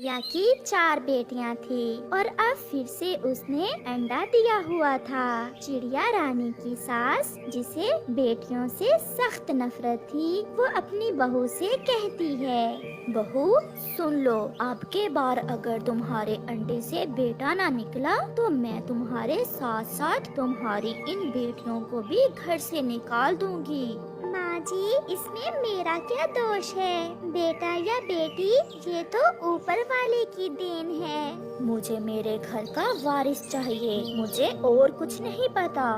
चिड़िया की 4 बेटियां थी और अब फिर से उसने अंडा दिया हुआ था। चिड़िया रानी की सास, जिसे बेटियों से सख्त नफरत थी, वो अपनी बहू से कहती है, बहू सुन लो, अब के बार अगर तुम्हारे अंडे से बेटा ना निकला तो मैं तुम्हारे साथ साथ तुम्हारी इन बेटियों को भी घर से निकाल दूंगी। माँ जी, इसमें मेरा क्या दोष है? बेटा या बेटी ये तो ऊपर वाले की देन है। मुझे मेरे घर का वारिस चाहिए, मुझे और कुछ नहीं पता।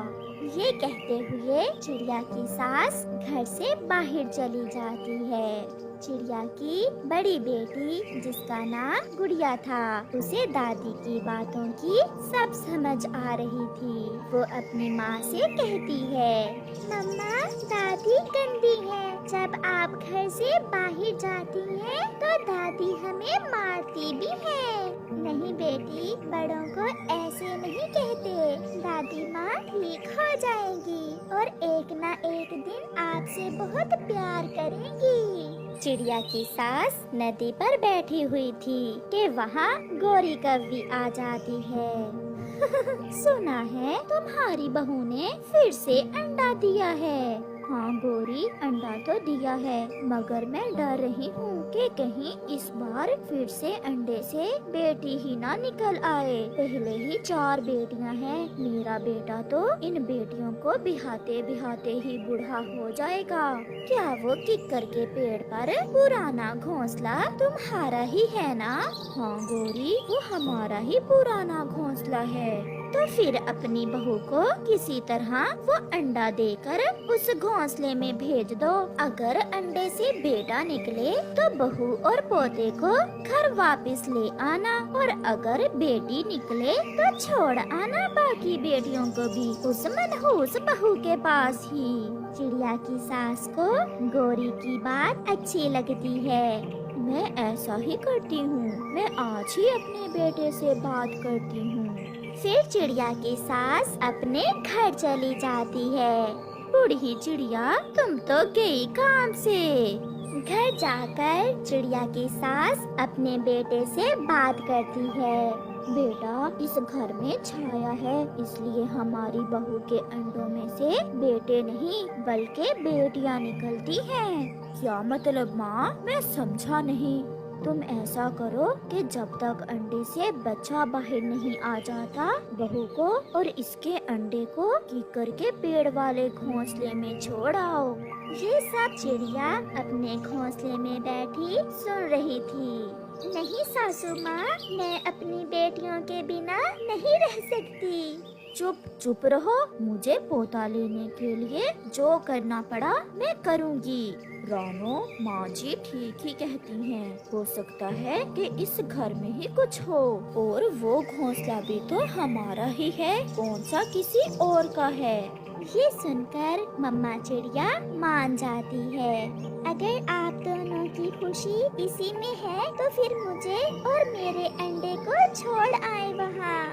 ये कहते हुए चिड़िया की सास घर से बाहर चली जाती है। चिड़िया की बड़ी बेटी, जिसका नाम गुड़िया था, उसे दादी की बातों की सब समझ आ रही थी। वो अपनी माँ से कहती है, मम्मा, दादी गंदी है। जब आप घर से बाहर जाती हैं, तो दादी हमें मारती भी है। नहीं बेटी, बड़ों को ऐसे नहीं कहते। दादी माँ ठीक हो जाएंगी और एक ना एक दिन आपसे बहुत प्यार करेंगी। चिड़िया की सास नदी पर बैठी हुई थी कि वहाँ गोरी कौवी आ जाती है। सुना है तुम्हारी बहू ने फिर से अंडा दिया है। हाँ गोरी, अंडा तो दिया है, मगर मैं डर रही हूँ कि कहीं इस बार फिर से अंडे से बेटी ही ना निकल आए। पहले ही 4 बेटियाँ हैं, मेरा बेटा तो इन बेटियों को बिहाते बिहाते ही बूढ़ा हो जाएगा। क्या वो किक्कर के पेड़ पर पुराना घोंसला तुम्हारा ही है ना? हाँ गोरी, वो हमारा ही पुराना घोंसला है। तो फिर अपनी बहू को किसी तरह वो अंडा देकर उस घोंसले में भेज दो। अगर अंडे से बेटा निकले तो बहू और पोते को घर वापस ले आना, और अगर बेटी निकले तो छोड़ आना बाकी बेटियों को भी उस मनहूस बहू के पास ही। चिड़िया की सास को गोरी की बात अच्छी लगती है। मैं ऐसा ही करती हूँ, मैं आज ही अपने बेटे से बात करती हूँ। फिर चिड़िया की सास अपने घर चली जाती है। बूढ़ी चिड़िया, तुम तो गई काम से। घर जाकर चिड़िया की सास अपने बेटे से बात करती है। बेटा, इस घर में छाया है, इसलिए हमारी बहू के अंडों में से बेटे नहीं बल्कि बेटियां निकलती हैं। क्या मतलब माँ? मैं समझा नहीं। तुम ऐसा करो कि जब तक अंडे से बच्चा बाहर नहीं आ जाता, बहू को और इसके अंडे को कीकर के पेड़ वाले घोंसले में छोड़ आओ। ये सब चिड़िया अपने घोंसले में बैठी सुन रही थी। नहीं सासू माँ, मैं अपनी बेटियों के बिना नहीं रह सकती। चुप चुप रहो, मुझे पोता लेने के लिए जो करना पड़ा मैं करूँगी। रानो, माँ जी ठीक ही कहती हैं। हो सकता है कि इस घर में ही कुछ हो, और वो घोंसला भी तो हमारा ही है, कौन सा किसी और का है। ये सुनकर मम्मा चिड़िया मान जाती है। अगर आप दोनों की खुशी इसी में है तो फिर मुझे और मेरे अंडे को छोड़ आए वहाँ।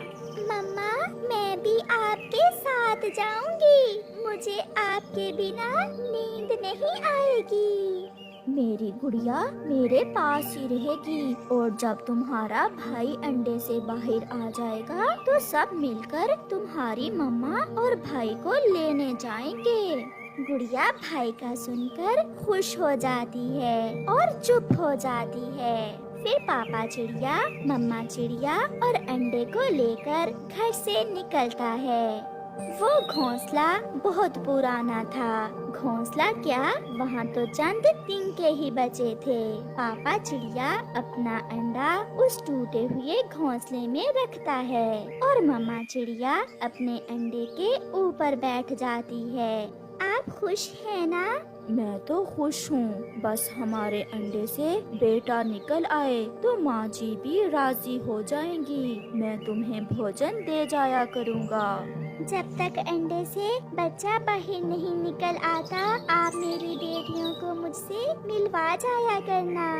मम्मा, मैं भी आपके साथ जाऊंगी। मुझे आपके बिना नींद नहीं आएगी। मेरी गुड़िया मेरे पास ही रहेगी, और जब तुम्हारा भाई अंडे से बाहर आ जाएगा तो सब मिलकर तुम्हारी मम्मा और भाई को लेने जाएंगे। गुड़िया भाई का सुनकर खुश हो जाती है और चुप हो जाती है। फिर पापा चिड़िया, मम्मा चिड़िया और अंडे को लेकर घर से निकलता है। वो घोंसला बहुत पुराना था। घोंसला क्या, वहाँ तो चंद तिनके ही बचे थे। पापा चिड़िया अपना अंडा उस टूटे हुए घोंसले में रखता है और मम्मा चिड़िया अपने अंडे के ऊपर बैठ जाती है। आप खुश हैं ना? मैं तो खुश हूँ, बस हमारे अंडे से बेटा निकल आए तो माँ जी भी राजी हो जाएंगी। मैं तुम्हें भोजन दे जाया करूँगा। जब तक अंडे से बच्चा बाहर नहीं निकल आता, आप मेरी बेटियों को मुझसे मिलवा जाया करना।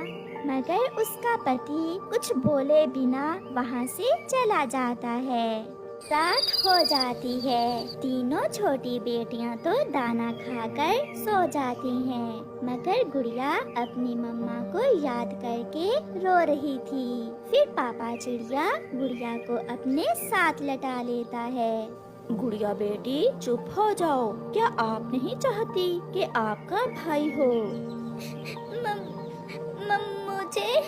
मगर उसका पति कुछ बोले बिना वहाँ से चला जाता है। रात हो जाती है। तीनों छोटी बेटियां तो दाना खाकर सो जाती हैं, मगर गुड़िया अपनी मम्मा को याद करके रो रही थी। फिर पापा चिड़िया गुड़िया को अपने साथ लटा लेता है। गुड़िया बेटी चुप हो जाओ, क्या आप नहीं चाहती कि आपका भाई हो? मुझे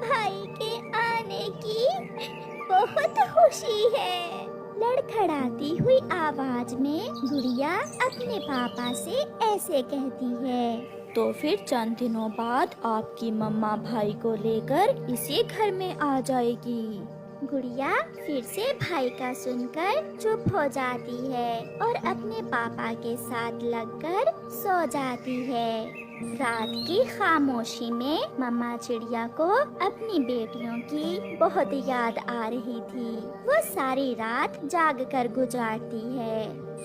भाई के आने की बहुत खुशी है। लड़खड़ाती हुई आवाज में गुड़िया अपने पापा से ऐसे कहती है। तो फिर चंद दिनों बाद आपकी मम्मा भाई को लेकर इसी घर में आ जाएगी। गुड़िया फिर से भाई का सुनकर चुप हो जाती है और अपने पापा के साथ लगकर सो जाती है। रात की खामोशी में मम्मा चिड़िया को अपनी बेटियों की बहुत याद आ रही थी। वो सारी रात जाग कर गुजारती है।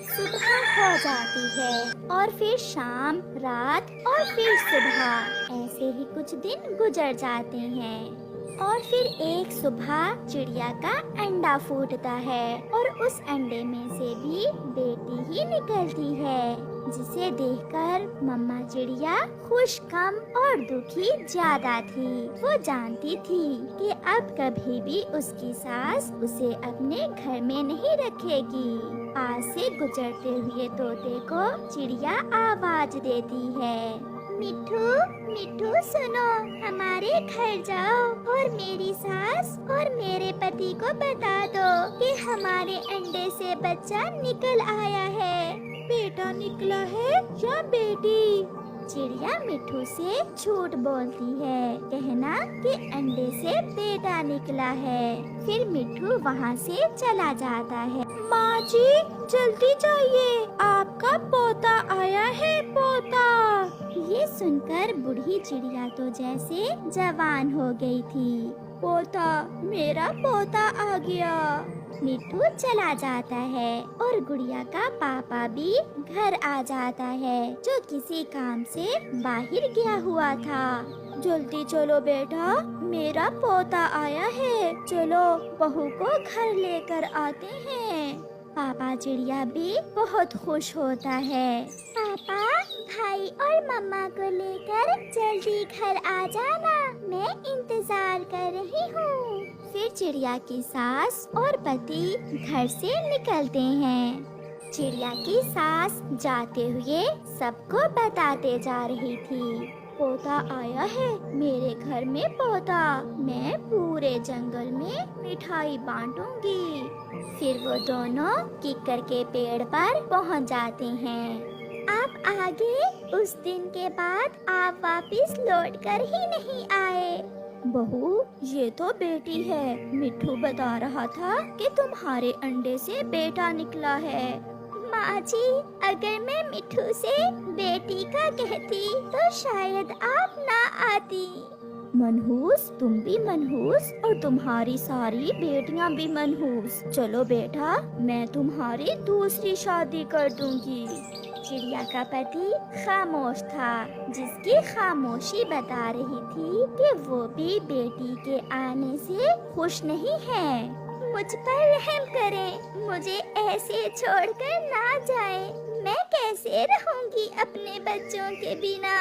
सुबह हो जाती है और फिर शाम, रात और फिर सुबह, ऐसे ही कुछ दिन गुजर जाते हैं। और फिर एक सुबह चिड़िया का अंडा फूटता है और उस अंडे में से भी बेटी ही निकलती है, जिसे देखकर मम्मा चिड़िया खुश, कम और दुखी ज्यादा थी। वो जानती थी कि अब कभी भी उसकी सास उसे अपने घर में नहीं रखेगी। पास से गुजरते हुए तोते को चिड़िया आवाज देती है। मिठू, मिठू सुनो, हमारे घर जाओ और मेरी सास और मेरे पति को बता दो कि हमारे अंडे से बच्चा निकल आया है। बेटा निकला है या बेटी? चिड़िया मिठू से झूठ बोलती है, कहना कि अंडे से बेटा निकला है। फिर मिठू वहाँ से चला जाता है। माँ जी जल्दी जाइए, आपका पोता आया है, पोता। ये सुनकर बूढ़ी चिड़िया तो जैसे जवान हो गई थी। पोता, मेरा पोता आ गया। मिठू चला जाता है और गुड़िया का पापा भी घर आ जाता है, जो किसी काम से बाहर गया हुआ था। जल्दी चलो बेटा, मेरा पोता आया है, चलो बहू को घर लेकर आते हैं। पापा चिड़िया भी बहुत खुश होता है। पापा, भाई और मम्मा को लेकर जल्दी घर आ जाना, मैं इंतजार कर रही हूँ। फिर चिड़िया की सास और पति घर से निकलते हैं। चिड़िया की सास जाते हुए सबको बताते जा रही थी। पोता आया है, मेरे घर में पोता, मैं पूरे जंगल में मिठाई बांटूंगी। फिर वो दोनों किक्कर के पेड़ पर पहुंच जाते हैं। आप आगे, उस दिन के बाद आप वापस लौटकर ही नहीं आए। बहू, ये तो बेटी है, मिठू बता रहा था कि तुम्हारे अंडे से बेटा निकला है। माँ जी, अगर मैं मिठू से बेटी का कहती तो शायद आप ना आती। मनहूस, तुम भी मनहूस और तुम्हारी सारी बेटियां भी मनहूस। चलो बेटा, मैं तुम्हारी दूसरी शादी कर दूंगी। चिड़िया का पति खामोश था, जिसकी खामोशी बता रही थी कि वो भी बेटी के आने से खुश नहीं है। मुझ पर रहम करें, मुझे ऐसे छोड़कर ना जाए, मैं कैसे रहूंगी अपने बच्चों के बिना।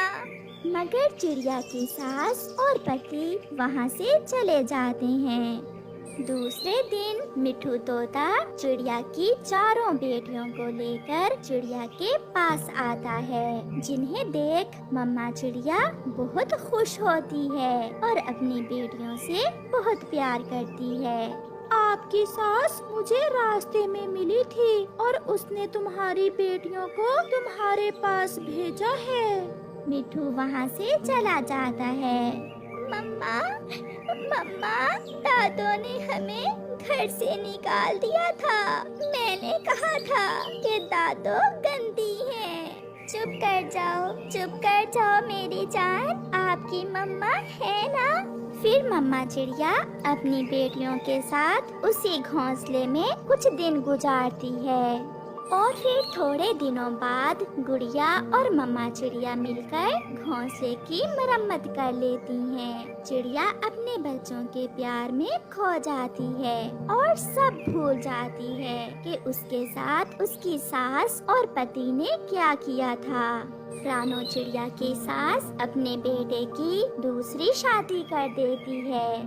मगर चिड़िया की सास और पति वहाँ से चले जाते हैं। दूसरे दिन मिठू तोता चिड़िया की चारों बेटियों को लेकर चिड़िया के पास आता है, जिन्हें देख मम्मा चिड़िया बहुत खुश होती है और अपनी बेटियों से बहुत प्यार करती है। आपकी सास मुझे रास्ते में मिली थी और उसने तुम्हारी बेटियों को तुम्हारे पास भेजा है। मिठू वहाँ से चला जाता है। मम्मा, मम्मा, दादो ने हमें घर से निकाल दिया था। मैंने कहा था कि दादो गंदी हैं। चुप कर जाओ मेरी जान, आपकी मम्मा है ना। फिर मम्मा चिड़िया अपनी बेटियों के साथ उसी घोंसले में कुछ दिन गुजारती है और फिर थोड़े दिनों बाद गुड़िया और मम्मा चिड़िया मिलकर घोंसले की मरम्मत कर लेती हैं। चिड़िया अपने बच्चों के प्यार में खो जाती है और सब भूल जाती है कि उसके साथ उसकी सास और पति ने क्या किया था। रानो चिड़िया की सास अपने बेटे की दूसरी शादी कर देती है।